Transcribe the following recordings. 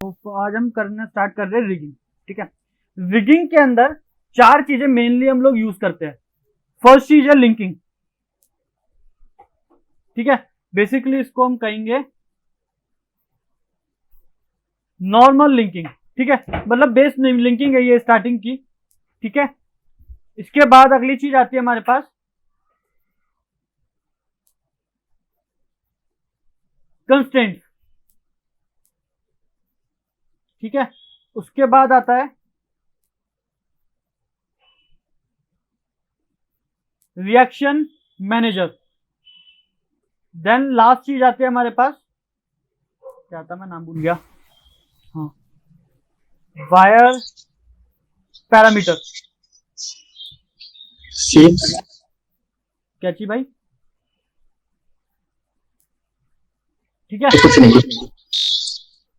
आज हम करना स्टार्ट कर रहे हैं रिगिंग। ठीक है, रिगिंग के अंदर चार चीजें मेनली हम लोग यूज करते हैं। फर्स्ट चीज है लिंकिंग। ठीक है, बेसिकली इसको हम कहेंगे नॉर्मल लिंकिंग। ठीक है, मतलब बेस लिंकिंग है ये स्टार्टिंग की। ठीक है, इसके बाद अगली चीज आती है हमारे पास कंस्ट्रेंट। ठीक है, उसके बाद आता है रिएक्शन मैनेजर। देन लास्ट चीज आती है हमारे पास, क्या था मैं नाम भूल गया, हाँ, वायर पैरामीटर। क्या चीज भाई? ठीक है,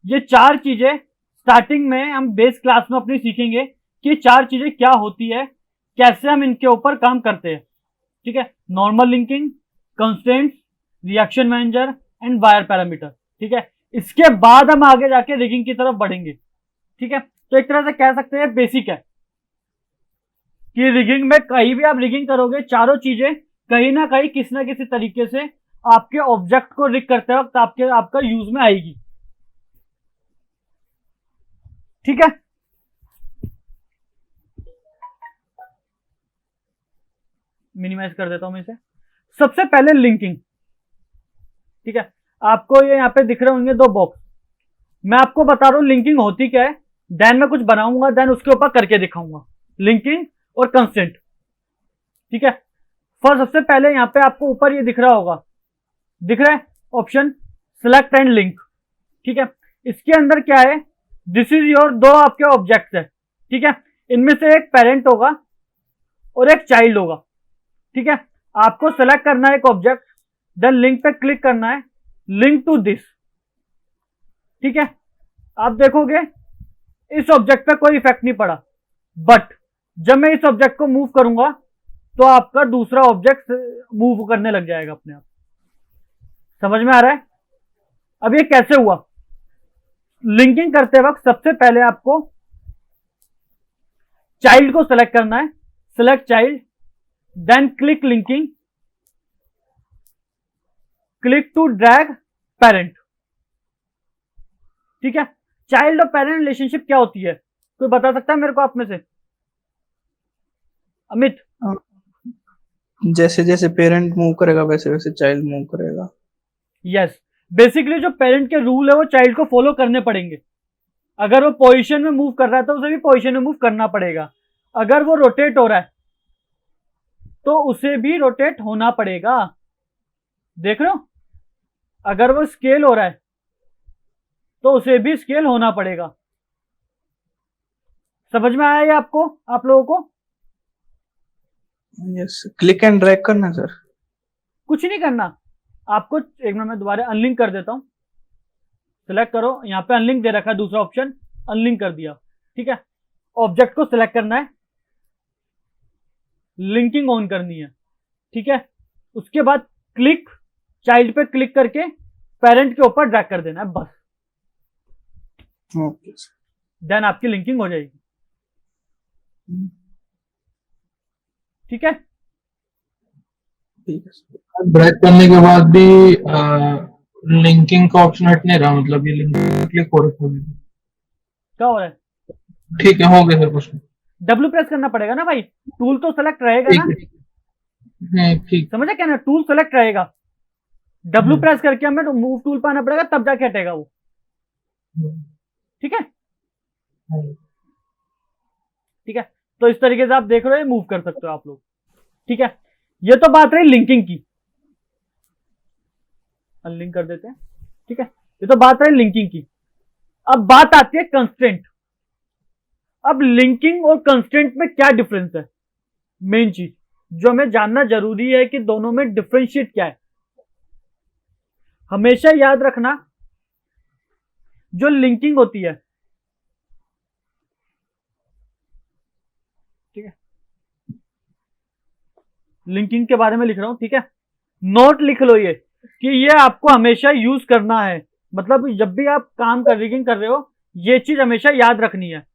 ये चार चीजें स्टार्टिंग में हम बेस क्लास में अपनी सीखेंगे कि चार चीजें क्या होती है, कैसे हम इनके ऊपर काम करते हैं। ठीक है, normal linking, constraints, reaction manager and wire parameter. ठीक है, इसके बाद हम आगे जाके रिगिंग की तरफ बढ़ेंगे। ठीक है, तो एक तरह से कह सकते हैं बेसिक है कि रिगिंग में कहीं भी आप रिगिंग करोगे, चारों चीजें कहीं ना कहीं किसी ना किसी तरीके से आपके ऑब्जेक्ट को रिग करते वक्त आपका यूज में आएगी। ठीक है, मिनिमाइज कर देता हूं मैं इसे। सबसे पहले लिंकिंग। ठीक है, आपको ये यहां पे दिख रहे होंगे दो बॉक्स। मैं आपको बता रहा हूं लिंकिंग होती क्या है, देन मैं कुछ बनाऊंगा, देन उसके ऊपर करके दिखाऊंगा लिंकिंग और कंस्ट्रेंट। ठीक है, सबसे पहले यहां पे आपको ऊपर ये दिख रहा होगा, दिख रहा है ऑप्शन सिलेक्ट एंड लिंक। ठीक है, इसके अंदर क्या है, दिस इज योर दो आपके ऑब्जेक्ट है। ठीक है, इनमें से एक पेरेंट होगा और एक चाइल्ड होगा। ठीक है, आपको सेलेक्ट करना है एक ऑब्जेक्ट, देन लिंक पे क्लिक करना है, लिंक टू दिस। ठीक है, आप देखोगे इस ऑब्जेक्ट पे कोई इफेक्ट नहीं पड़ा, बट जब मैं इस ऑब्जेक्ट को मूव करूंगा तो आपका दूसरा ऑब्जेक्ट मूव करने लग जाएगा अपने आप। समझ में आ रहा है? अब ये कैसे हुआ? लिंकिंग करते वक्त सबसे पहले आपको चाइल्ड को सेलेक्ट करना है, select child, then click linking, click to drag parent. ठीक है, चाइल्ड और पेरेंट रिलेशनशिप क्या होती है, कोई बता सकता है मेरे को आप में से? अमित? जैसे जैसे पेरेंट मूव करेगा वैसे वैसे चाइल्ड मूव करेगा। यस, बेसिकली जो पेरेंट के रूल है वो चाइल्ड को फॉलो करने पड़ेंगे। अगर वो पोजीशन में मूव कर रहा है तो उसे भी पोजीशन में मूव करना पड़ेगा। अगर वो रोटेट हो रहा है तो उसे भी रोटेट होना पड़ेगा। देख रहे हो, अगर वो स्केल हो रहा है तो उसे भी स्केल होना पड़ेगा। समझ में आया ये आपको, आप लोगों को? यस, क्लिक एंड ड्रैग करना सर। कुछ नहीं करना आपको, एक मिनट में दोबारा अनलिंक कर देता हूं। सिलेक्ट करो, यहां पे अनलिंक दे रखा है, दूसरा ऑप्शन अनलिंक कर दिया। ठीक है, ऑब्जेक्ट को सिलेक्ट करना है, लिंकिंग ऑन करनी है। ठीक है, उसके बाद क्लिक, चाइल्ड पे क्लिक करके पेरेंट के ऊपर ड्रैग कर देना है बस। Okay sir. देन आपकी लिंकिंग हो जाएगी। ठीक है, ठीक है सर। ड्रैग करने के बाद भी लिंकिंग का ऑप्शन हट नहीं रहा, मतलब ये लिंकिंग क्लिक हो रखा है। क्या हो रहा है? ठीक है, हो गया सर कुछ। डब्ल्यू प्रेस करना पड़ेगा ना भाई, टूल तो सेलेक्ट रहेगा ना। ठीक। समझा क्या ना, टूल सेलेक्ट रहेगा, डब्ल्यू प्रेस करके हमें मूव टूल पर आना पड़ेगा, तब जाके हटेगा वो। ठीक है, ठीक है, तो इस तरीके से आप देख रहे हो, मूव कर सकते हो आप लोग। ठीक है, ये तो बात रही लिंकिंग की, अनलिंक कर देते हैं। ठीक है, ये तो बात रही लिंकिंग की। अब बात आती है कंस्ट्रेंट। अब लिंकिंग और कंस्ट्रेंट में क्या डिफरेंस है, मेन चीज जो हमें जानना जरूरी है कि दोनों में डिफरेंशिएट क्या है। हमेशा याद रखना, जो लिंकिंग होती है, ठीक है, लिंकिंग के बारे में लिख रहा हूं। ठीक है, नोट लिख लो ये कि ये आपको हमेशा यूज करना है। मतलब जब भी आप काम कर रिगिंग कर रहे हो, ये चीज हमेशा याद रखनी है।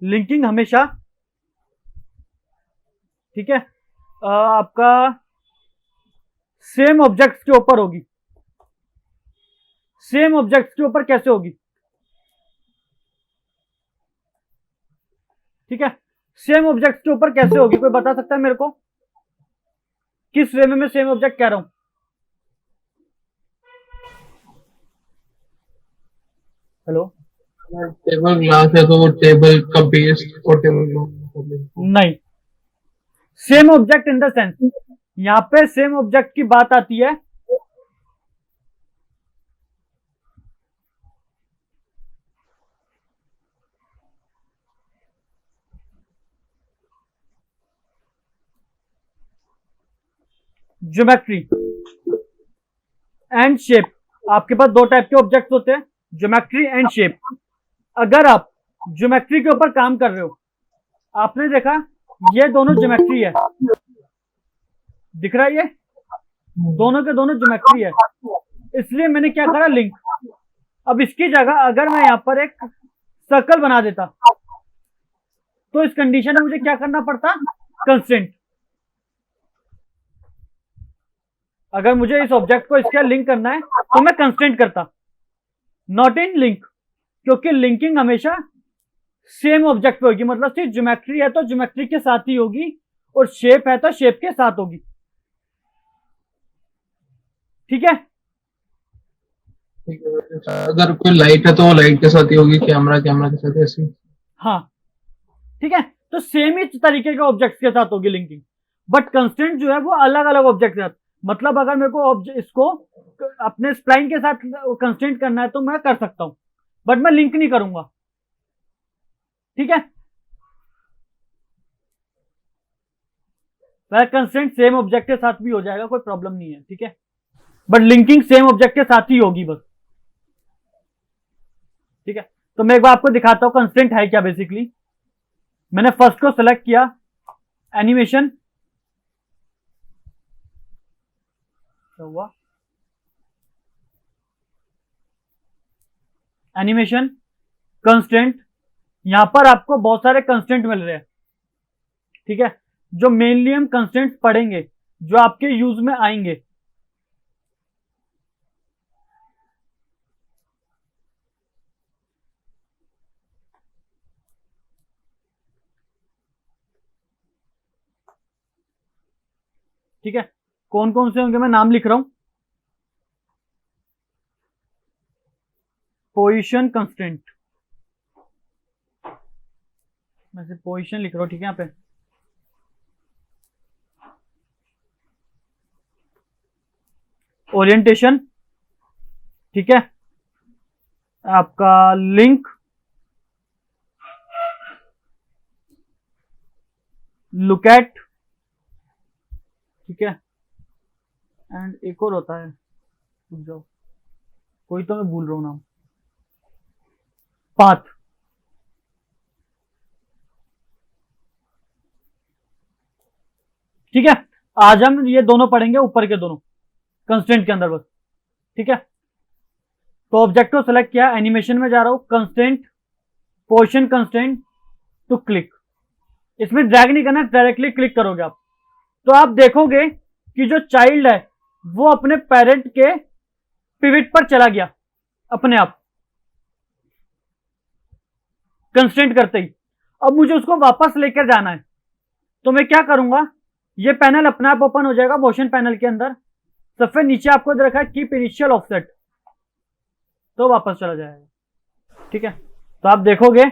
लिंकिंग हमेशा, ठीक है, आपका सेम ऑब्जेक्ट्स के ऊपर होगी। सेम ऑब्जेक्ट्स के ऊपर कैसे होगी? ठीक है, सेम ऑब्जेक्ट्स के ऊपर कैसे होगी, कोई बता सकता है मेरे को? किस वे में मैं सेम ऑब्जेक्ट कह रहा हूं? हेलो? टेबल क्लास है तो वो टेबल का बेस और टेबल नहीं, same object in the sense, यहां पे सेम ऑब्जेक्ट की बात आती है ज्योमेट्री एंड शेप। आपके पास दो टाइप के ऑब्जेक्ट होते हैं, ज्योमेट्री एंड शेप। अगर आप ज्योमेट्री के ऊपर काम कर रहे हो, आपने देखा ये दोनों ज्योमेट्री है, दिख रहा है, ये दोनों के दोनों ज्योमेट्री है, इसलिए मैंने क्या करा, लिंक। अब इसकी जगह अगर मैं यहां पर एक सर्कल बना देता, तो इस कंडीशन में मुझे क्या करना पड़ता, कंस्ट्रेंट। अगर मुझे इस ऑब्जेक्ट को इसके लिंक करना है तो मैं कंस्ट्रेंट करता, नॉट इन लिंक, क्योंकि लिंकिंग हमेशा सेम ऑब्जेक्ट पे होगी। मतलब सिर्फ ज्योमेट्री है तो ज्योमेट्री के साथ ही होगी, और शेप है तो शेप के साथ होगी। ठीक है, अगर कोई लाइट है तो वो लाइट के साथ ही होगी, कैमरा कैमरा के साथ ही, ऐसे। हाँ, ठीक है, तो सेम ही तरीके के ऑब्जेक्ट के साथ होगी लिंकिंग, बट कंस्ट्रेंट जो है वो अलग अलग ऑब्जेक्ट के साथ। मतलब अगर मेरे को इसको अपने स्प्लाइन के साथ कंस्ट्रेंट करना है तो मैं कर सकता हूं, बट मैं लिंक नहीं करूंगा। ठीक है, वह कंस्ट्रेंट सेम ऑब्जेक्ट के साथ भी हो जाएगा, कोई प्रॉब्लम नहीं है। ठीक है, बट लिंकिंग सेम ऑब्जेक्ट के साथ ही होगी बस। ठीक है, तो मैं एक बार आपको दिखाता हूं कंस्ट्रेंट है क्या। बेसिकली मैंने फर्स्ट को सेलेक्ट किया, एनिमेशन हुआ, एनिमेशन, कंस्ट्रेंट। यहां पर आपको बहुत सारे कंस्ट्रेंट मिल रहे हैं। ठीक है, जो मेनली हम कंस्ट्रेंट पढ़ेंगे, जो आपके यूज में आएंगे। ठीक है, कौन कौन से होंगे मैं नाम लिख रहा हूं। पोजीशन कंस्ट्रेंट, मैं सिर्फ पोजीशन लिख रहा हूं। ठीक है, यहां पे ओरिएंटेशन, ठीक है, आपका लिंक, लुक एट, ठीक है, एंड एक और होता है, रुक जाओ, कोई तो मैं भूल रहा हूं नाम, पाथ। ठीक है, आज हम ये दोनों पढ़ेंगे, ऊपर के दोनों कंस्ट्रेंट के अंदर बस। ठीक है, तो ऑब्जेक्ट को सेलेक्ट किया, एनिमेशन में जा रहा हूं, constraint, position constraint to click. इसमें ड्रैग नहीं करना, डायरेक्टली क्लिक करोगे आप, तो आप देखोगे कि जो चाइल्ड है वो अपने पेरेंट के पिवट पर चला गया अपने आप, कंस्ट्रेंट करते ही। अब मुझे उसको वापस लेकर जाना है, तो मैं क्या करूंगा, ये पैनल अपने आप ओपन हो जाएगा मोशन पैनल के अंदर। सबसे नीचे आपको दे रखा है कीप इनिशियल ऑफसेट, तो वापस चला जाएगा। ठीक है, तो आप देखोगे,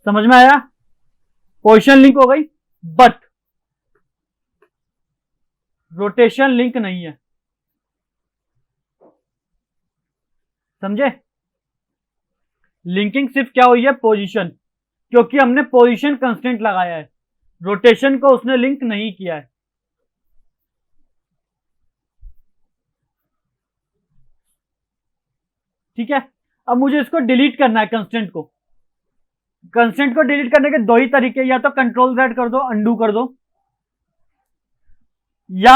समझ में आया, पोजीशन लिंक हो गई, बट रोटेशन लिंक नहीं है। समझे, लिंकिंग सिर्फ क्या हुई है, पोजीशन, क्योंकि हमने पोजीशन कंस्टेंट लगाया है, रोटेशन को उसने लिंक नहीं किया है। ठीक है, अब मुझे इसको डिलीट करना है कंस्टेंट को, कंस्ट्रेंट को डिलीट करने के दो ही तरीके, या तो कंट्रोल Z कर दो, अंडू कर दो, या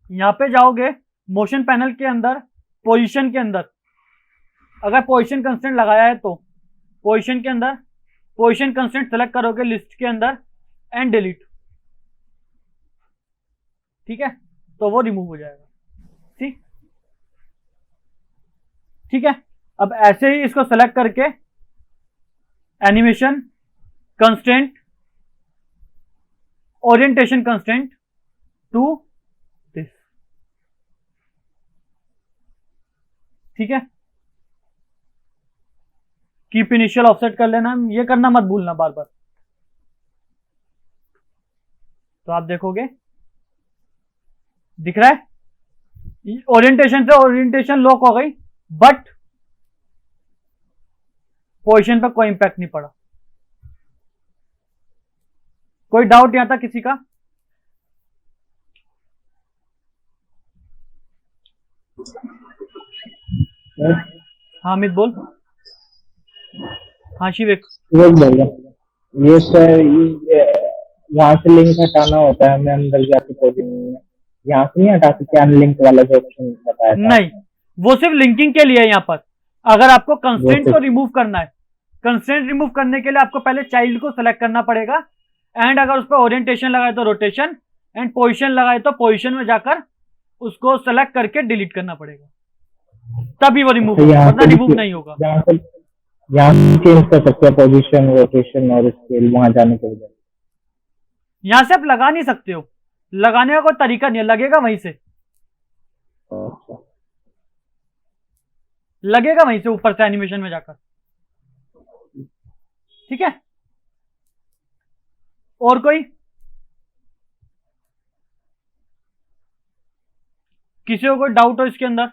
यहां पे जाओगे मोशन पैनल के अंदर, पोजीशन के अंदर, अगर पोजीशन कंस्ट्रेंट लगाया है तो पोजीशन के अंदर पोजीशन कंस्ट्रेंट सेलेक्ट करोगे लिस्ट के अंदर एंड डिलीट, ठीक है, तो वो रिमूव हो जाएगा। ठीक, ठीक है। अब ऐसे ही इसको सेलेक्ट करके animation constraint, orientation constraint to this, ठीक है। कीप इनिशियल ऑफसेट कर लेना, ये करना मत भूलना बार बार। तो आप देखोगे दिख रहा है ओरिएंटेशन से ओरिएंटेशन लॉक हो गई, बट पोजीशन पर कोई इंपैक्ट नहीं पड़ा। कोई डाउट यहां तक किसी का? हाँ अमित बोल। हाँ शिविक। ये सर यहाँ से लिंक हटाना होता है, हमें अंदर जाके कोडिंग में यहाँ से नहीं हटा सकते अनलिंक वाला जो ऑप्शन बताया था? नहीं, वो सिर्फ लिंकिंग के लिए है। यहाँ पर अगर आपको कंस्ट्रेंट को रिमूव करना है, कंस्ट्रेंट रिमूव करने के लिए आपको पहले चाइल्ड को सेलेक्ट करना पड़ेगा, एंड अगर उस पर ओरिएंटेशन लगाए तो रोटेशन, एंड पोजीशन लगाए तो पोजीशन में जाकर उसको सेलेक्ट करके डिलीट करना पड़ेगा, तभी वो रिमूव होगा, वरना रिमूव नहीं होगा। यहाँ चेंज कर सकते हैं पोजीशन, रोटेशन और स्केल वहां जाने के बजाय। यहाँ से आप लगा नहीं सकते हो, लगाने का कोई तरीका नहीं है, लगेगा वहीं से, लगेगा वहीं से ऊपर से एनिमेशन में जाकर, ठीक है। और कोई किसी को कोई डाउट हो इसके अंदर?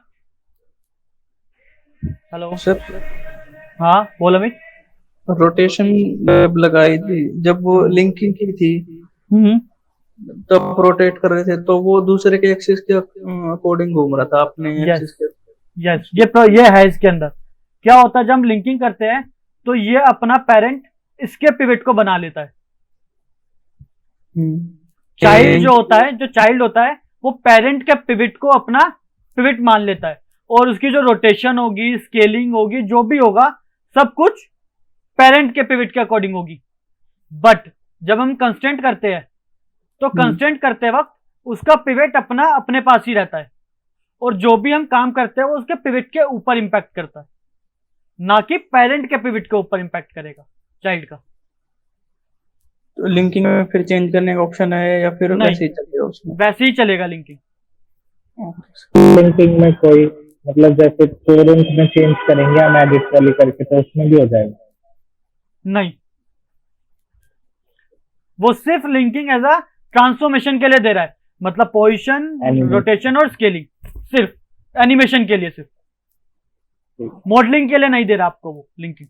हेलो सर, हाँ बोल अमित। रोटेशन लगाई थी जब वो लिंकिंग की थी, तब रोटेट कर रहे थे तो वो दूसरे के एक्सिस के अकॉर्डिंग घूम रहा था, अपने एक्सिस के। यस, ये है इसके अंदर। क्या होता है जब हम लिंकिंग करते हैं तो ये अपना पेरेंट इसके पिवट को बना लेता है। चाइल्ड जो चाइल्ड होता है वो पेरेंट के पिवट को अपना पिवट मान लेता है, और उसकी जो रोटेशन होगी, स्केलिंग होगी, जो भी होगा, सब कुछ पेरेंट के पिवट के अकॉर्डिंग होगी। बट जब हम कंस्ट्रेंट करते हैं तो कंस्ट्रेंट करते वक्त उसका पिवट अपना अपने पास ही रहता है, और जो भी हम काम करते हैं वो उसके पिवट के ऊपर इंपैक्ट करता है, ना कि पेरेंट के पिवट के ऊपर इंपैक्ट करेगा चाइल्ड का। तो लिंकिंग में फिर चेंज करने का ऑप्शन है या फिर वैसे ही चलेगा उसमें? वैसे ही चलेगा लिंकिंग। लिंकिंग में कोई मतलब जैसे पेरेंट में चेंज करेंगे हम एडिट वाली करके तो उसमें भी हो जाएगा? नहीं, वो सिर्फ लिंकिंग एज अ ट्रांसफॉर्मेशन के लिए दे रहा है, मतलब पोजीशन, रोटेशन और स्केलिंग, सिर्फ एनिमेशन के लिए, सिर्फ मॉडलिंग के लिए नहीं दे रहा आपको वो लिंकिंग।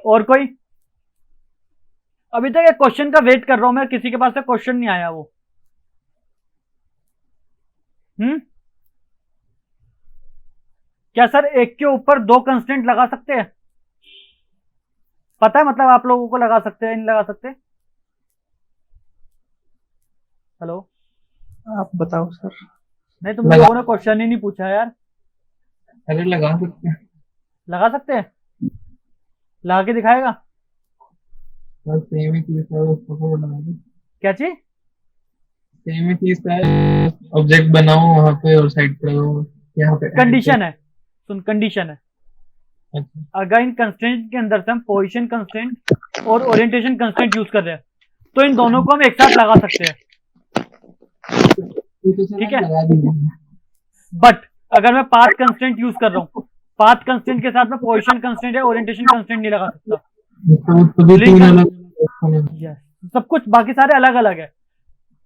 और कोई? अभी तक एक क्वेश्चन का वेट कर रहा हूं मैं, किसी के पास से क्वेश्चन नहीं आया वो। क्या सर एक के ऊपर दो कंस्टेंट लगा सकते हैं? पता है मतलब आप लोगों को लगा सकते हैं, नहीं लगा सकते? हेलो, आप बताओ सर। नहीं तुम लोगों ने क्वेश्चन ही नहीं पूछा यार। अरे लगा सकते हैं, लगा सकते हैं, लगा के दिखाएगा? सेम ही चीज है, उसको बना दो। क्या चीज? सेम ही चीज है, ऑब्जेक्ट बनाओ वहां पे और साइड पे लगाओ। यहाँ पे कंडीशन है, सुन कंडीशन है। अच्छा, अगर इन कंस्ट्रेंट के अंदर से हम पोजीशन कंस्ट्रेंट और ओरिएंटेशन कंस्ट्रेंट यूज कर रहे हैं तो इन दोनों को हम एक साथ लगा सकते हैं, ठीक है। बट अगर मैं पाथ कंस्ट्रेंट यूज कर रहा हूँ, पाथ कंस्ट्रेंट के साथ में पोजीशन कंस्ट्रेंट या ओरिएंटेशन कंस्ट्रेंट नहीं लगा सकता। सब कुछ बाकी सारे अलग अलग है,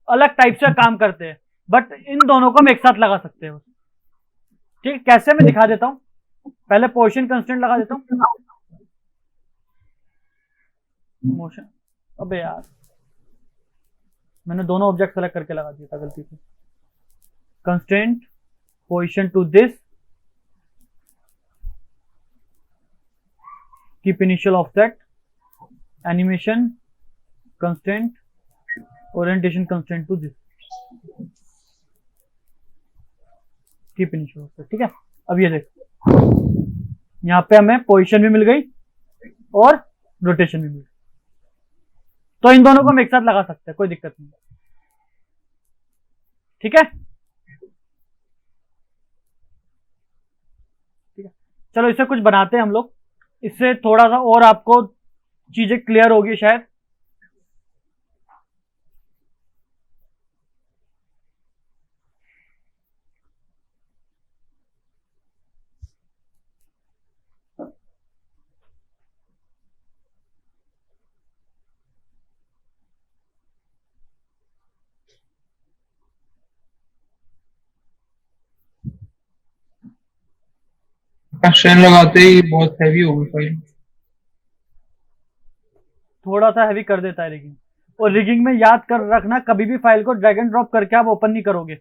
अलग टाइप से काम करते हैं, बट इन दोनों को हम एक साथ लगा सकते हैं, ठीक है। कैसे मैं दिखा देता हूं, पहले पोजीशन कंस्ट्रेंट लगा देता हूं। मोशन, अबे यार मैंने दोनों ऑब्जेक्ट सेलेक्ट करके लगा दिया था गलती से। Constraint position to this, keep initial offset, animation constant, orientation constant to this, keep initial offset. ठीक है, अब ये देखो यहाँ पे हमें पोजीशन भी मिल गई और रोटेशन भी मिल गई, तो इन दोनों को हम एक साथ लगा सकते हैं, कोई दिक्कत नहीं। ठीक है, ठीक है, चलो इसे कुछ बनाते हैं हम लोग, इससे थोड़ा सा और आपको चीजें क्लियर होगी शायद। कंस्ट्रेंट लगाते ही बहुत हैवी हो गई फाइल। थोड़ा सा हैवी कर देता है रिगिंग, और रिगिंग में याद कर रखना कभी भी फाइल को ड्रैग एंड ड्रॉप करके आप ओपन नहीं करोगे,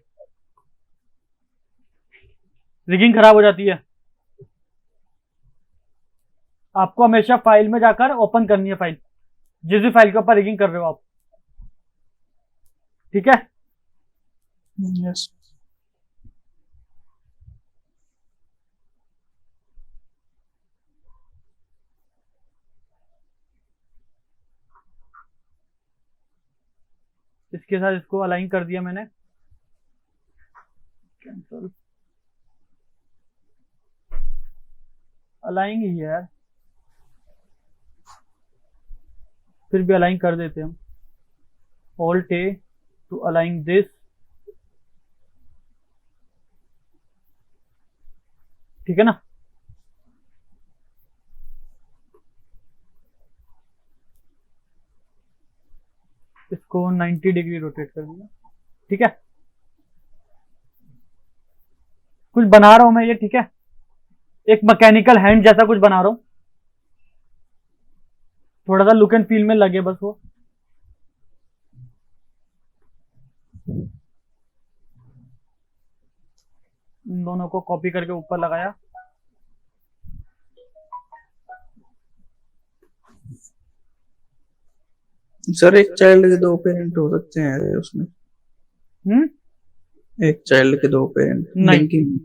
रिगिंग खराब हो जाती है। आपको हमेशा फाइल में जाकर ओपन करनी है फाइल, जिस भी फाइल के ऊपर रिगिंग कर रहे हो आप। ठीक है, यस। इसके साथ इसको अलाइन कर दिया मैंने, कैंसल, अलाइन ही है यार, फिर भी अलाइन कर देते हम, Alt A to align this. ठीक है ना, इसको 90 डिग्री रोटेट कर दिया। ठीक है, कुछ बना रहा हूं मैं ये, ठीक है, एक मैकेनिकल हैंड जैसा कुछ बना रहा हूं, थोड़ा सा लुक एंड फील में लगे बस वो। इन दोनों को कॉपी करके ऊपर लगाया, सर एक चाइल्ड के दो पेरेंट हो सकते हैं उसमें? एक चाइल्ड के दो पेरेंट नहीं, लिंकिंग,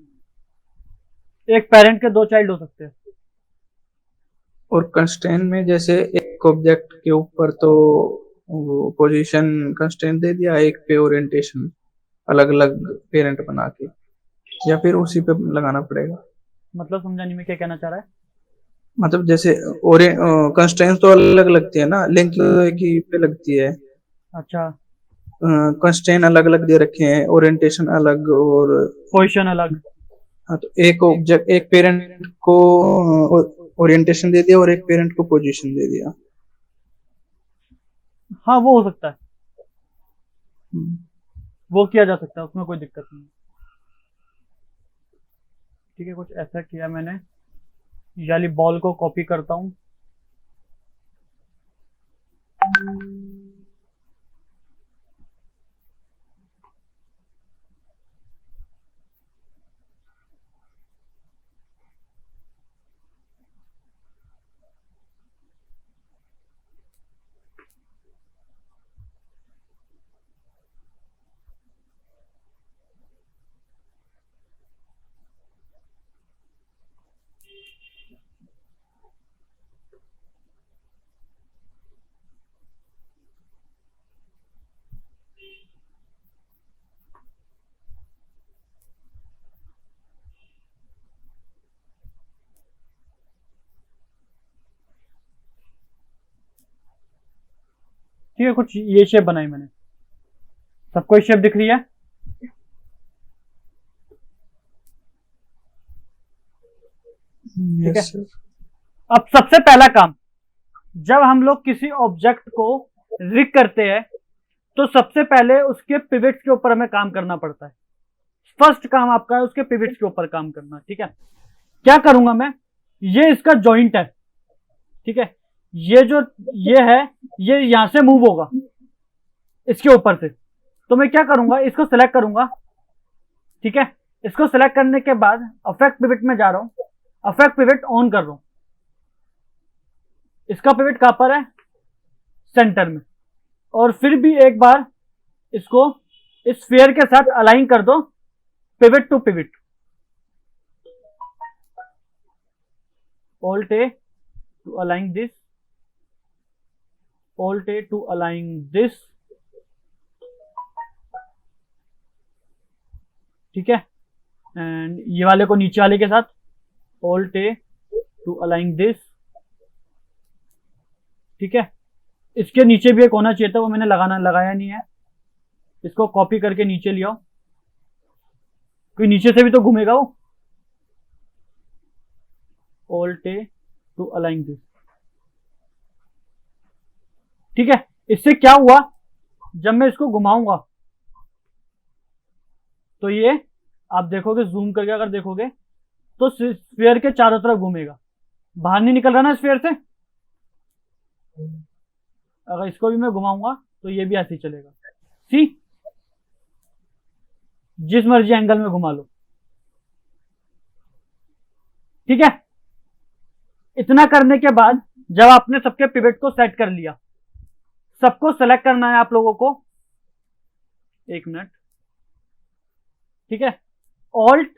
एक पेरेंट के दो चाइल्ड हो सकते हैं। और कंस्ट्रेंट में जैसे एक ऑब्जेक्ट के ऊपर तो वो पोजीशन कंस्ट्रेंट दे दिया, एक पे ओरिएंटेशन, अलग अलग पेरेंट बना के, या फिर उसी पे लगाना पड़ेगा? मतलब समझाने में क्या कहना चाह रहा है? मतलब जैसे कंस्ट्रेंट तो अलग लगती है ना, लिंकिंग एक ही पे लगती है, अच्छा, कंस्ट्रेंट अलग अलग दे रखे हैं, ओरिएंटेशन अलग, और पोजीशन अलग। हाँ, तो एक ऑब्जेक्ट, एक पेरेंट को ओरिएंटेशन दे दिया और एक पेरेंट को पोजीशन दे दिया। हाँ, वो हो सकता है, वो किया जा सकता है, उसमें कोई दिक्कत नहीं। ठीक है, कुछ ऐसा किया मैंने, ये वाली बॉल को कॉपी करता हूं, ठीक है, कुछ ये शेप बनाई मैंने, सबको ये शेप दिख रही है? ठीक है, Yes, sir. अब सबसे पहला काम, जब हम लोग किसी ऑब्जेक्ट को रिग करते हैं तो सबसे पहले उसके पिवट्स के ऊपर हमें काम करना पड़ता है। फर्स्ट काम आपका है उसके पिवट्स के ऊपर काम करना। ठीक है, क्या करूंगा मैं, ये इसका जॉइंट है, ठीक है, ये जो ये है, ये यहां से मूव होगा इसके ऊपर से, तो मैं क्या करूंगा, इसको सिलेक्ट करूंगा। ठीक है, इसको सिलेक्ट करने के बाद अफेक्ट पिवट में जा रहा हूं, अफेक्ट पिवट ऑन कर रहा हूं। इसका पिवट कहां पर है? सेंटर में। और फिर भी एक बार इसको इस स्फीयर के साथ अलाइन कर दो, pivot to pivot. Alt A to align this, Alt A to align this, ठीक है। एंड ये वाले को नीचे वाले के साथ Alt A to align this, ठीक है। इसके नीचे भी एक होना चाहिए था, वो मैंने लगाया नहीं है। इसको कॉपी करके नीचे ले आओ, कोई नीचे से भी तो घूमेगा वो। Alt A to align this, ठीक है। इससे क्या हुआ, जब मैं इसको घुमाऊंगा तो ये आप देखोगे, जूम करके अगर देखोगे तो स्फीयर के चारों तरफ घूमेगा, बाहर नहीं निकल रहा ना स्फीयर से। अगर इसको भी मैं घुमाऊंगा तो ये भी ऐसे ही चलेगा। सी, जिस मर्जी एंगल में घुमा लो, ठीक है। इतना करने के बाद जब आपने सबके पिवट को सेट कर लिया, सबको सेलेक्ट करना है आप लोगों को। एक मिनट, ठीक है। ऑल्ट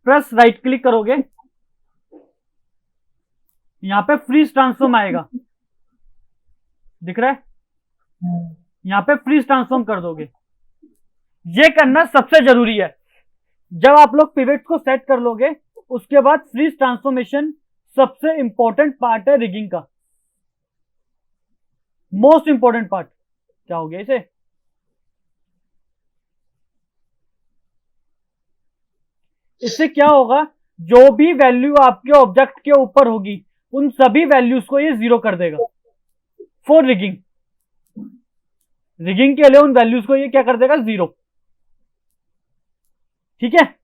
प्रेस राइट क्लिक करोगे, यहां पे फ्रीज ट्रांसफॉर्म आएगा, दिख रहा है? यहां पे फ्रीज ट्रांसफॉर्म कर दोगे। ये करना सबसे जरूरी है। जब आप लोग पिवट को सेट कर लोगे, उसके बाद फ्रीज ट्रांसफॉर्मेशन सबसे इंपॉर्टेंट पार्ट है रिगिंग का, मोस्ट इंपॉर्टेंट पार्ट। क्या हो गया इसे? इससे क्या होगा, जो भी वैल्यू आपके ऑब्जेक्ट के ऊपर होगी उन सभी वैल्यूज को ये जीरो कर देगा फॉर रिगिंग। रिगिंग के लिए उन वैल्यूज को ये क्या कर देगा? जीरो, ठीक है।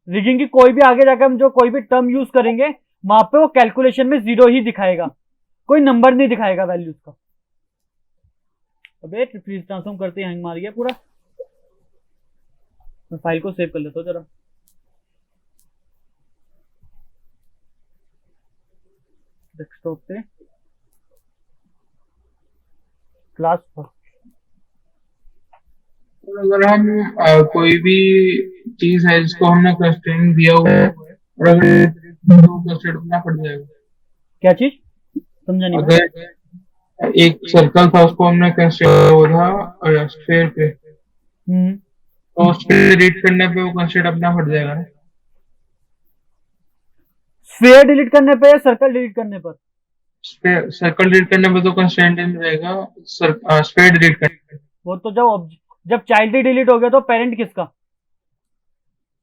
रिगिंग की कोई भी आगे जाकर हम जो कोई भी टर्म यूज करेंगे, वहां पे वो कैलकुलेशन में जीरो ही दिखाएगा, कोई नंबर नहीं दिखाएगा वैल्यूज का। अबे फ्रीज ट्रांसफॉर्म करते हैंग मार गया पूरा। मैं फाइल को सेव कर लेता हूं जरा। डेस्कटॉप पे क्लास पर अगर हम कोई भी चीज है जिसको हमने कंस्ट्रेंट दिया हुआ है और अगर तो कंस्ट्रेंट अपना पड़ जाएगा। क्या चीज समझा नहीं? अगर एक सर्कल था उसको हमने कंस्ट्रेंट हुआ था स्फीयर पे, तो उसके डिलीट करने पे वो कंस्ट्रेंट अपना फट जाएगा ना? स्फीयर डिलीट करने पे या सर्कल डिलीट करने पर? सर्कल डिलीट करने पे तो कंस्ट्रेंट नहीं रहेगा, स्फीयर डिलीट करने पे। वो तो जब चाइल्ड ही डिलीट हो गया तो पेरेंट किसका?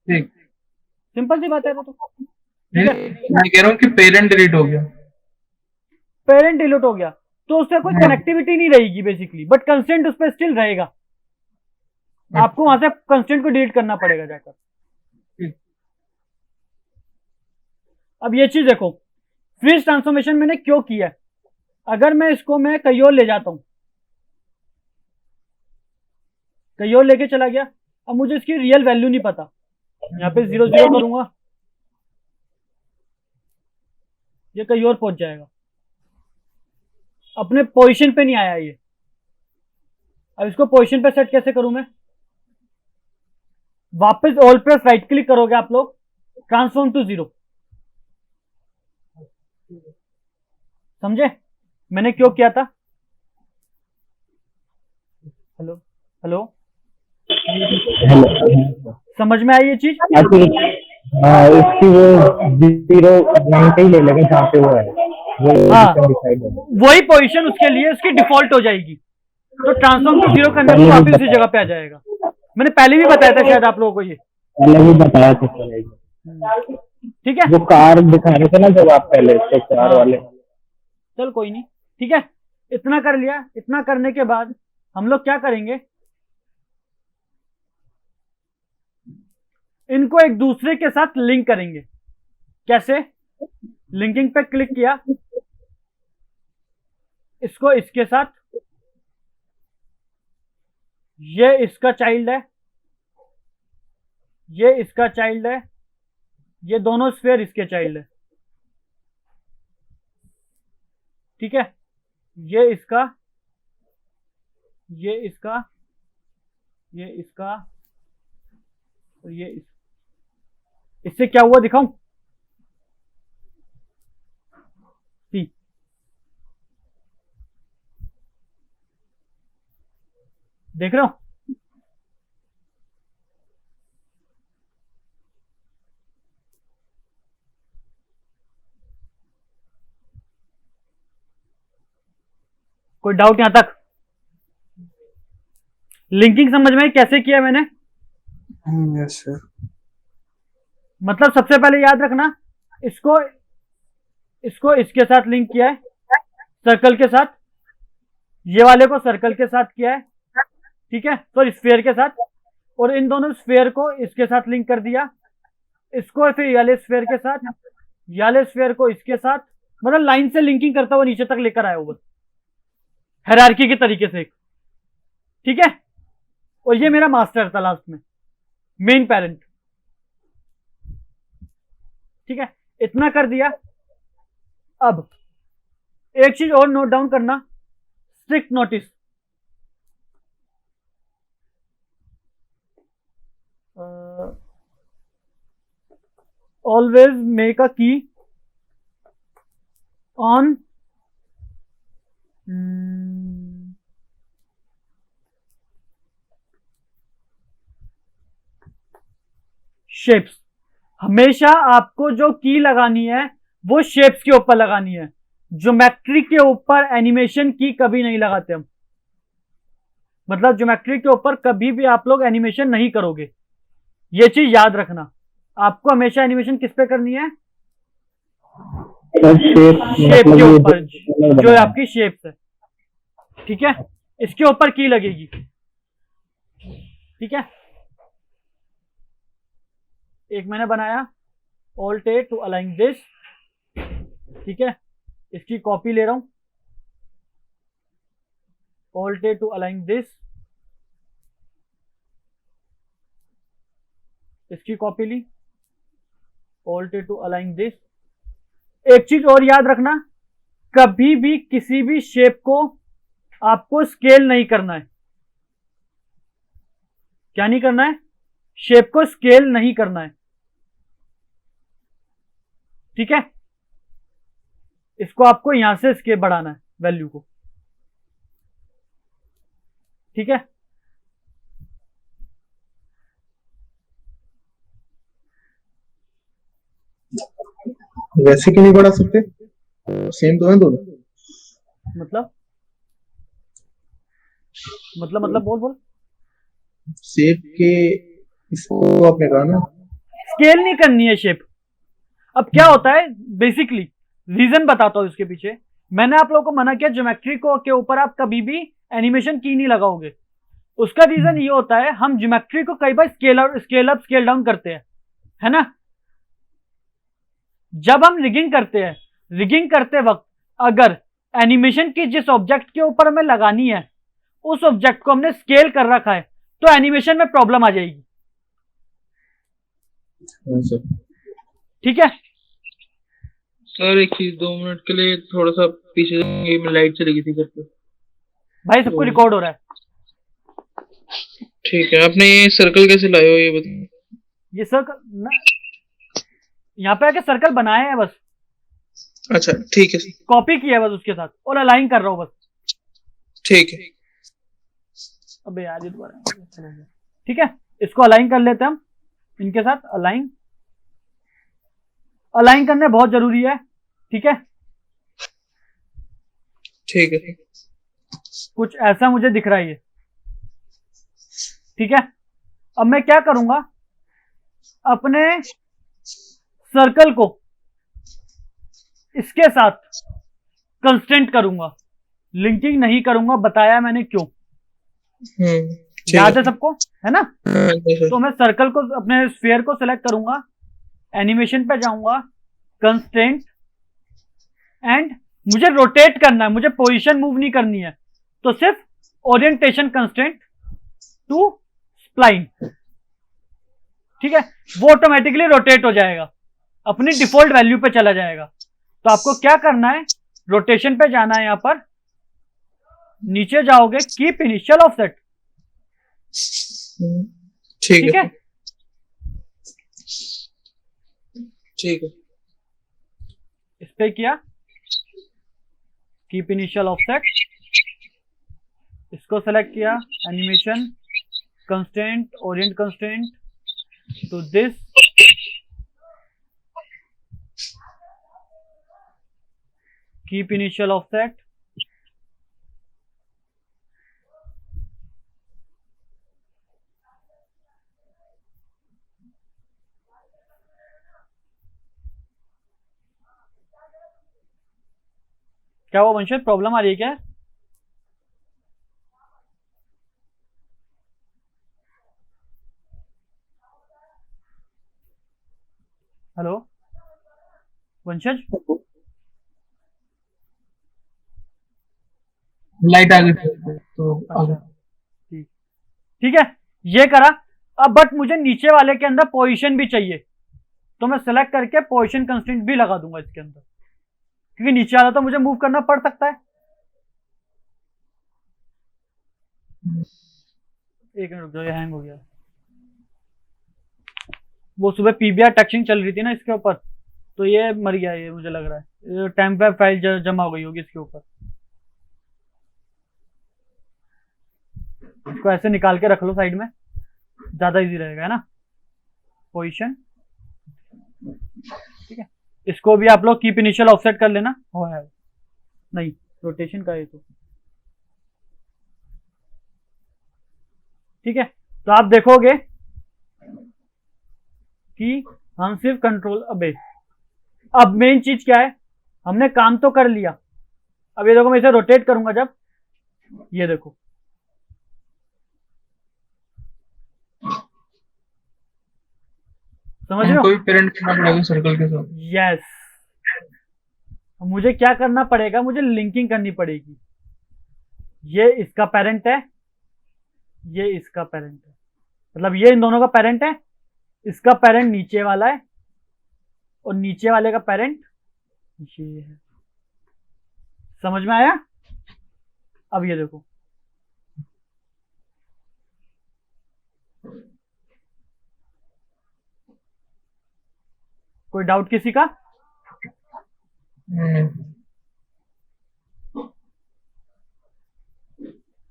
ठीक, सिंपल सी बात है वो तो। मैं कह रहा हूँ कि पेरेंट डिलीट हो गया। पेरेंट डिलीट हो गया तो उससे कोई कनेक्टिविटी नहीं रहेगी बेसिकली, बट कंस्टेंट उस पर स्टिल रहेगा। आपको वहां से कंस्टेंट को डिलीट करना पड़ेगा जाकर। अब ये चीज देखो, फ्रीज ट्रांसफॉर्मेशन मैंने क्यों किया है। अगर मैं इसको कहीं और ले जाता हूं, कहीं और लेके चला गया, अब मुझे इसकी रियल वैल्यू नहीं पता, यहां पे 0 0 करूंगा, ये कहीं और पहुंच जाएगा, अपने पोजीशन पे नहीं आया ये। अब इसको पोजीशन पे सेट कैसे करूं मैं? वापस ऑल प्रेस राइट क्लिक करोगे आप लोग, ट्रांसफॉर्म टू 0। समझे मैंने क्यों किया था? हेलो हेलो, समझ में आई ये चीज? इसकी वो 0 1 पे ही ले लेंगे जहाँ पे वो है, वही पोजीशन उसके लिए उसकी डिफॉल्ट हो जाएगी, तो ट्रांसफॉर्म टू 0 करने पर वापस उसी जगह पे आ जाएगा। मैंने पहले भी बताया था शायद आप लोगों को, ये पहले भी बताया था। ठीक है, वो कार दिखा रहे थे ना जब आप पहले, तो कार वाले। चल कोई नहीं, ठीक है। इतना कर लिया, इतना करने के बाद हम लोग क्या करेंगे, इनको एक दूसरे के साथ लिंक करेंगे। कैसे? लिंकिंग पे क्लिक किया, इसको इसके साथ, ये इसका चाइल्ड है, ये इसका चाइल्ड है, ये दोनों स्फीयर इसके चाइल्ड है। ठीक है, ये इसका, ये इसका, ये इसका, और ये इससे क्या हुआ दिखाऊं? सी, देख रहे हो? कोई डाउट यहां तक? लिंकिंग समझ में कैसे किया मैंने? Yes sir. मतलब सबसे पहले याद रखना, इसको इसको इसके साथ लिंक किया है, सर्कल के साथ, ये वाले को सर्कल के साथ किया है, ठीक है, सॉरी स्फीयर के साथ, और इन दोनों स्फीयर को इसके साथ लिंक कर दिया, इसको फिर वाले स्फीयर के साथ, वाले स्फीयर को इसके साथ, मतलब लाइन से लिंकिंग करता हुआ नीचे तक लेकर आया हुआ हायरार्की के तरीके से, ठीक है। और ये मेरा मास्टर था लास्ट में, मेन पेरेंट, ठीक है, इतना कर दिया। अब एक चीज और नोट डाउन करना, strict notice, always make a की ऑन शेप्स। हमेशा आपको जो की लगानी है वो शेप्स के ऊपर लगानी है, ज्योमेट्री के ऊपर एनिमेशन की कभी नहीं लगाते हम, मतलब ज्योमेट्री के ऊपर कभी भी आप लोग एनिमेशन नहीं करोगे, ये चीज याद रखना। आपको हमेशा एनिमेशन किस पे करनी है? शेप के ऊपर, जो आपकी शेप्स है, ठीक है, इसके ऊपर की लगेगी, ठीक है। एक मैंने बनाया Alt A to align this, ठीक है, इसकी कॉपी ले रहा हूं, Alt A to align this, इसकी कॉपी ली, Alt A to align this. एक चीज और याद रखना, कभी भी किसी भी शेप को आपको स्केल नहीं करना है। क्या नहीं करना है? शेप को स्केल नहीं करना है, ठीक है। इसको आपको यहां से स्केल बढ़ाना है, वैल्यू को, ठीक है। वैसे क्यों नहीं बढ़ा सकते? सेम तो है दोनों। मतलब बोल शेप के इसको आपने कहा ना, स्केल नहीं करनी है शेप। अब क्या होता है, बेसिकली रीजन बताता हूं इसके पीछे। मैंने आप लोगों को मना किया ज्योमेट्री को के ऊपर आप कभी भी एनिमेशन की नहीं लगाओगे। उसका रीजन ये होता है, हम ज्योमेट्री को कई बार स्केल अप स्केल डाउन करते हैं, है ना। जब हम रिगिंग करते हैं, रिगिंग करते वक्त अगर एनिमेशन की जिस ऑब्जेक्ट के ऊपर हमें लगानी है उस ऑब्जेक्ट को हमने स्केल कर रखा है तो एनिमेशन में प्रॉब्लम आ जाएगी, ठीक है। सर एक चीज 2 मिनट के लिए थोड़ा सा पीछे जाएंगे, मैं लाइट चली गई थी घर पे। भाई सबको रिकॉर्ड हो रहा है। ठीक है, आपने ये सर्कल कैसे लाए हो ये बताइए। ये सर्कल यहाँ पे आके सर्कल बनाए हैं बस, अच्छा ठीक है, कॉपी किया है बस उसके साथ, और अलाइन कर रहा हूं बस, ठीक है। अबे यार ये दोबारा, ठीक है। इसको अलाइन कर लेते हैं हम इनके साथ, अलाइन करना बहुत जरूरी है, ठीक है। ठीक है, कुछ ऐसा मुझे दिख रहा है ये, ठीक है। अब मैं क्या करूंगा, अपने सर्कल को इसके साथ कंस्टेंट करूंगा, लिंकिंग नहीं करूंगा, बताया मैंने क्यों, याद है सबको, है ना। तो मैं सर्कल को, अपने स्फीयर को सिलेक्ट करूंगा, एनिमेशन पे जाऊंगा, कंस्टेंट, एंड मुझे रोटेट करना है, मुझे पोजीशन मूव नहीं करनी है, तो सिर्फ ओरिएंटेशन कंस्टेंट टू स्प्लाइन, ठीक है। वो ऑटोमेटिकली रोटेट हो जाएगा, अपनी डिफॉल्ट वैल्यू पे चला जाएगा। तो आपको क्या करना है, रोटेशन पे जाना है, यहां पर नीचे जाओगे, कीप इनिशियल ऑफसेट, ठीक ठीक है। है। ठीक है। इस पे किया, कीप इनिशियल ऑफसेट, इसको सेलेक्ट किया, animation constraint, orient constraint to this, keep initial offset, क्या वो वंशज प्रॉब्लम आ रही है क्या? हेलो वंशज, लाइट आ गई थी तो आ अच्छा गई। ठीक, ठीक है, ये करा। अब बट मुझे नीचे वाले के अंदर पोजीशन भी चाहिए, तो मैं सेलेक्ट करके पोजीशन कंस्ट्रेंट भी लगा दूंगा इसके अंदर, क्योंकि नीचे वाला तो मुझे मूव करना पड़ सकता है। एक मिनट रुक जाओ, ये हैंग हो गया। वो सुबह पीबीआर टचिंग चल रही थी ना इसके ऊपर, तो ये मर गया, ये मुझे लग रहा है टेम्प वेब फाइल जमा हो गई होगी इसके ऊपर। इसको ऐसे निकाल के रख लो साइड में, ज्यादा इजी रहेगा, है ना। पोजीशन, ठीक है। इसको भी आप लोग कीप इनिशियल ऑफसेट कर लेना, हो है नहीं रोटेशन का ये तो, ठीक है। तो आप देखोगे कि हम सिर्फ कंट्रोल, अब मेन चीज क्या है, हमने काम तो कर लिया। अब ये देखो, मैं इसे रोटेट करूंगा जब, ये देखो समझ रहे हो? हमको भी पेरेंट करना पड़ेगा सर्कल के साथ। यस, मुझे क्या करना पड़ेगा, मुझे लिंकिंग करनी पड़ेगी। ये इसका पेरेंट है, ये इसका पेरेंट है, मतलब ये इन दोनों का पेरेंट है, इसका पेरेंट नीचे वाला है, और नीचे वाले का पेरेंट ये है। समझ में आया? अब ये देखो, कोई डाउट किसी का?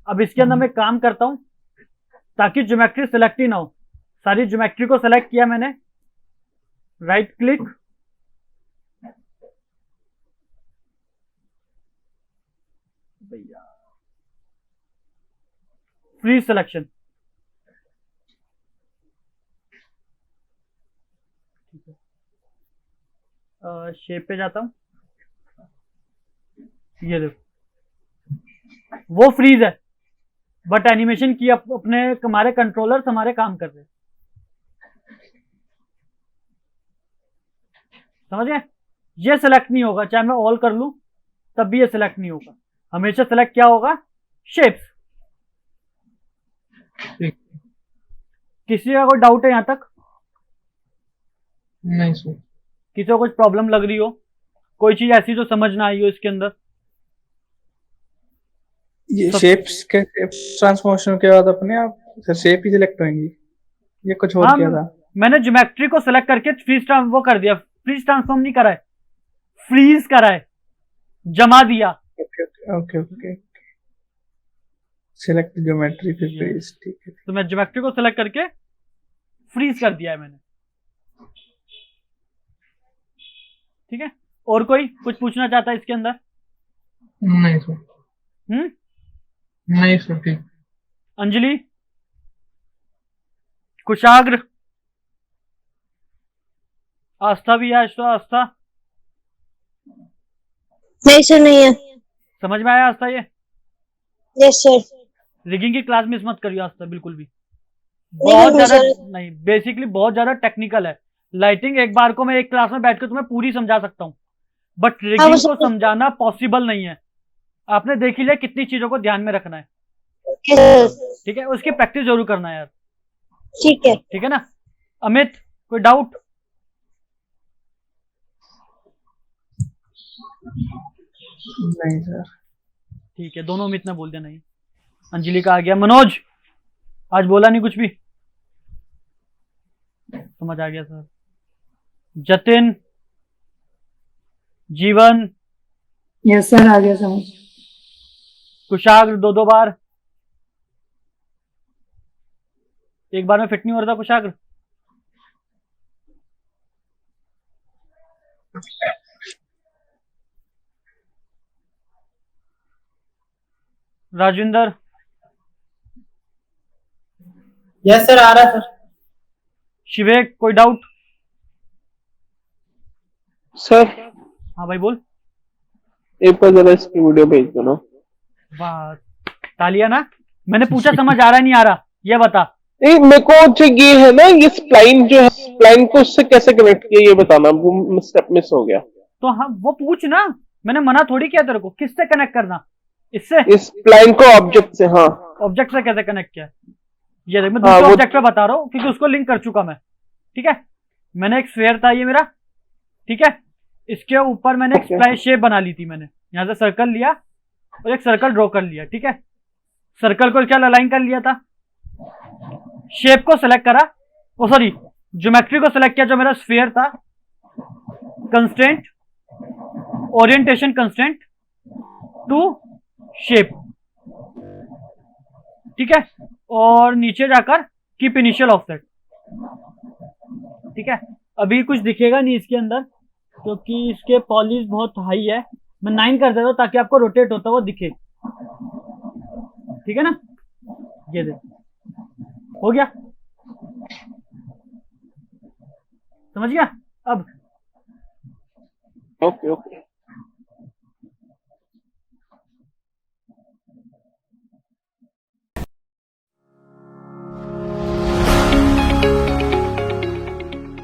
अब इसके अंदर मैं काम करता हूं ताकि ज्योमेट्री सेलेक्ट ही ना हो। सारी ज्योमेट्री को सेलेक्ट किया मैंने, राइट क्लिक, भैया फ्री सिलेक्शन, ठीक है। शेप पे जाता हूं, ये देखो वो फ्रीज है, बट एनिमेशन की अपने हमारे कंट्रोलर हमारे काम कर रहे हैं। समझ गए? ये सिलेक्ट नहीं होगा, चाहे मैं ऑल कर लूं तब भी ये सिलेक्ट नहीं होगा। हमेशा सिलेक्ट क्या होगा, शेप्स। किसी का कोई डाउट है यहां तक? नहीं सर। किसी को कुछ प्रॉब्लम लग रही हो, कोई चीज ऐसी जो समझ ना आई हो इसके अंदर? ये शेप्स के ट्रांसफॉर्मेशन के बाद अपने आप सर शेप ही सिलेक्ट होंगी, ये कुछ और क्या था? मैंने ज्योमेट्री को सिलेक्ट करके फ्रीज वो कर दिया, फ्रीज ट्रांसफॉर्म नहीं करा है, फ्रीज करा है, जमा दिया। ओके ओके, सिलेक्ट ज्योमेट्री फिर फ्रीज, ठीक है। तो मैं ज्योमेट्री को सिलेक्ट करके फ्रीज कर दिया है मैंने, ठीक है। और कोई कुछ पूछना चाहता है इसके अंदर? नहीं सर। नहीं सर, ठीक। अंजलि, कुशाग्र, आस्था भी है, आस्था नहीं सर, नहीं है। समझ में आया आस्था? ये यस सर। रिगिंग की क्लास मिस मत करियो आस्था, बिल्कुल भी। नहीं बहुत करना ज्यादा सर। नहीं, बेसिकली बहुत ज्यादा टेक्निकल है। लाइटिंग एक बार को मैं एक क्लास में बैठकर तुम्हें पूरी समझा सकता हूँ, बट रिगिंग को समझाना पॉसिबल नहीं है। आपने देख ही लिया कितनी चीजों को ध्यान में रखना है, यस ठीक है। उसकी प्रैक्टिस जरूर करना है यार, ठीक है। ठीक है ना। अमित, कोई डाउट? नहीं सर। ठीक है, दोनों अमित ने बोल दिया नहीं। अंजलि का आ गया। मनोज आज बोला नहीं कुछ भी, समझ आ गया सर। जतिन, जीवन, यस सर, आ गया समझ। कुशाग्र दो दो बार, एक बार में फिट नहीं हो रहा था कुशाग्र। राजेंद्र, यस सर, आ रहा सर। शिवेक, कोई डाउट? सर हाँ भाई बोल। एक बार जरा इसकी वीडियो भेज दो ना। वाह, तालिया ना। मैंने पूछा समझ आ रहा नहीं आ रहा, ये बता। नहीं, मेरे को जो ये है ना, ये स्प्लाइन जो है, स्प्लाइन को उससे कैसे कनेक्ट किया ये बताना, वो स्टेप मिस हो गया। तो हाँ वो पूछ ना, मैंने मना थोड़ी किया तेरे को। किससे कनेक्ट करना? इससे? इस स्प्लाइन को ऑब्जेक्ट से। हाँ, ऑब्जेक्ट से कैसे कनेक्ट किया? ये देख, मैं हाँ, दूसरे वो- ऑब्जेक्ट पे बता रहा हूँ क्योंकि उसको लिंक कर चुका मैं। ठीक है, मैंने एक स्फीयर था ये मेरा, ठीक है, इसके ऊपर मैंने एक ठीक है। स्प्लाइन शेप बना ली थी। मैंने यहाँ से सर्कल लिया और एक सर्कल ड्रॉ कर लिया। ठीक है, सर्कल को क्या अलाइन कर लिया था, शेप को सिलेक्ट करा, ओ सॉरी ज्योमेट्री को सिलेक्ट किया जो मेरा स्फीयर था। Constant, orientation constant to shape. ठीक है, और नीचे जाकर कीप इनिशियल ऑफसेट। ठीक है, अभी कुछ दिखेगा नहीं इसके अंदर क्योंकि इसके पॉलिश बहुत हाई है। मैं 9 कर देता हूँ ताकि आपको रोटेट होता हुआ दिखे। ठीक है ना, ये देख, हो गया, समझ गया अब? Okay okay.